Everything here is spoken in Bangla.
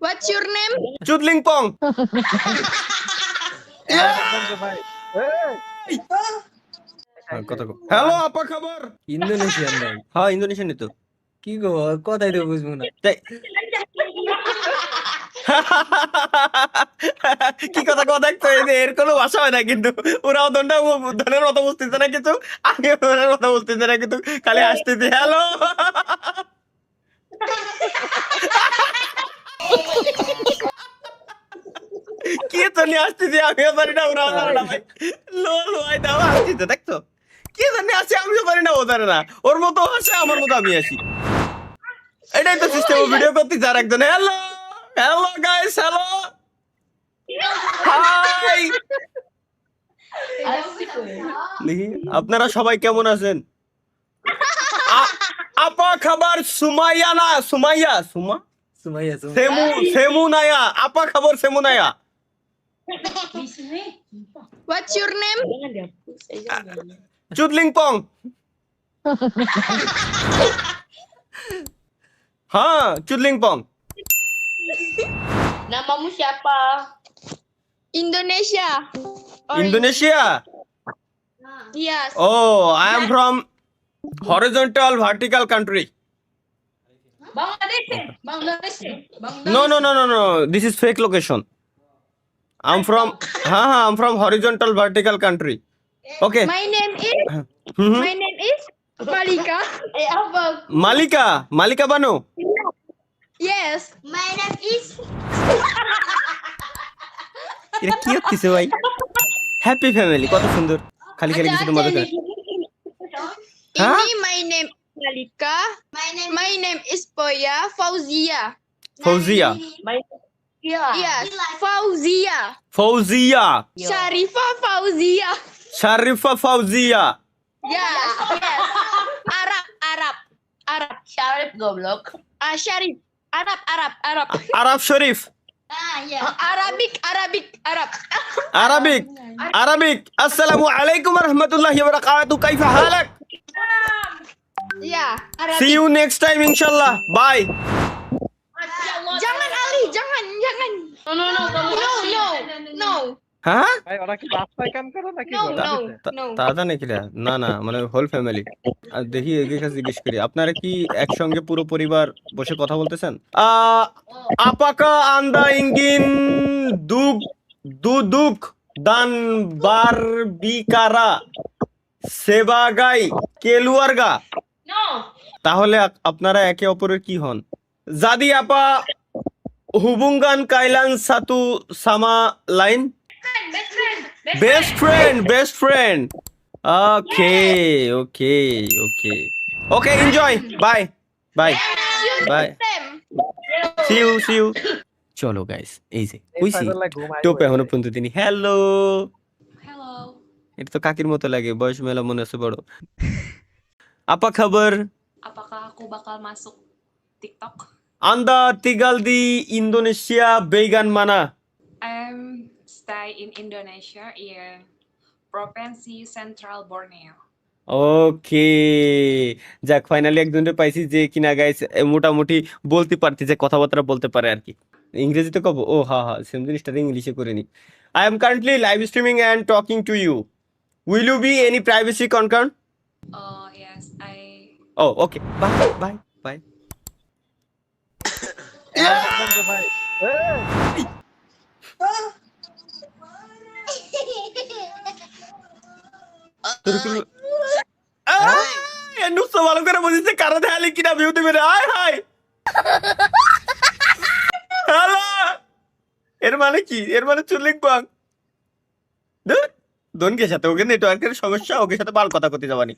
What's your name? চুদলিং পং। হ্যালো আপা খবর? ইন্দোনেশিয়ান ভাই। হ্যাঁ ইন্দোনেশিয়ানই তো। কি গো কথাই তো বুঝবো না। তাই কি কথা কথা দেখতো এর কোনো ভাষা হয় না কিন্তু ওরাও ধনের মতো বুঝতেছে না কিছু, আগে ধনের মতো বুঝতেছে না কিন্তু খালি আসতেছে হ্যালো। কি তো নিয়ে আসতেছি আমিও পারি না ওরাও জানে না ভাই। লো লো আই দাও আসতেছে দেখছো, কি জানি আসে আমিও পারি না ও জানে না, ওর মতো আসে আমার মতো আমি আসি, এটাই তো সিস্টেম। ভিডিও করতেছে আর একজন hello hello guys hello hi. দেখি আপনারা সবাই কেমন আছেন? আপা খাবার সুমাইয়া না সুমাইয়া সুমা সুমাইয়া সেমু সেমুনায়া আপা খাবার সেমুনায়া। What's your name? চুদলিং পং। হ্যাঁ চুদলিং পং। Namamu siapa? Indonesia. Indonesia? Yes. Oh I am from horizontal vertical country. Bangladesh. Bangladesh. No, no, no, no, no. This is fake location. I'm from, I'm from horizontal vertical country. Okay. My name is Mhm. my name is Malika. Apa? Malika, Malika Banu. Yes. My name is. এটা কি হচ্ছে ভাই? হ্যাপি ফ্যামিলি কত সুন্দর, খালি খালি কিছু মজা করে। Huh? Ini my name Malika. My name is Poya Fauzia. Fouzia, Yes. Fauzia. Fouzia, Sharifah Fauzia. Sharifa Fouzia. Yes. Yes. Arab. Syarif goblok. Sharif. Arab. Arab Sharif, Ya. Arabic. Arabic. আসসালামু আলাইকুম ওয়া রাহমাতুল্লাহি ওয়া বারাকাতুহু, কাইফা হালাক? Yeah. Arabic. See you next time inshallah. Bye. Jangan Ali, jangan. No. হ্যাঁ ভাই ওরা কি রাস্তায় কাম করে নাকি No, ঘরে? no. তাজা নাকি রে? না না মানে হোল ফ্যামিলি। আর দেখি একে কাছে জিজ্ঞেস করি আপনারা কি একসঙ্গে পুরো পরিবার বসে কথা বলতেছেন? আপাকা আন্দা ইঙ্গিন দুগ দুদুক দান বারবিকারা সেবাগাই কেলুয়ারগা। No. তাহলে আপনারা একে অপরের কি হন? জাদি আপা হুবুঙ্গান কাইলান সাতু সামা line. Best friend. Okay, enjoy. Bye. See you. চলো গাইস, এই যে এই কইছি পাগলা ঘুমায় টোপে বসে। এখনো পর্যন্ত তিনি হ্যালো। Hello. এটা তো কাকির মতো লাগে, বয়স মেলা মনে আছে বড়। আপা খবর? Apakah aku bakal masuk TikTok? আন্দা tinggal di Indonesia বেগান মানা? I'm stay in Indonesia in Provinsi Central Borneo. ওকে, যাক ফাইনালি একজনের পাইছি যে কিনা গাইস মোটামুটি বলতে পারতি, যে কথাবার্তা বলতে পারে আর কি। ইংরেজিতে কব? ও হ্যাঁ সেম জিনিসটা ইংলিশে করে নি। I am currently live streaming and talking to you, will you be any privacy concern? Oh yes, I oh okay, bye. ভাই তোর কোনো নুসো ভালো করে বুঝিস কারো দেখালি কিনা ভিউ দিবে রে। হাই হ্যালো, এর মানে কি? এর মানে চুলিক বাং দোনকে সাথে ওকে নেটওয়ার্কের সমস্যা, ওকে সাথে বাল কথা করতে যাবানি।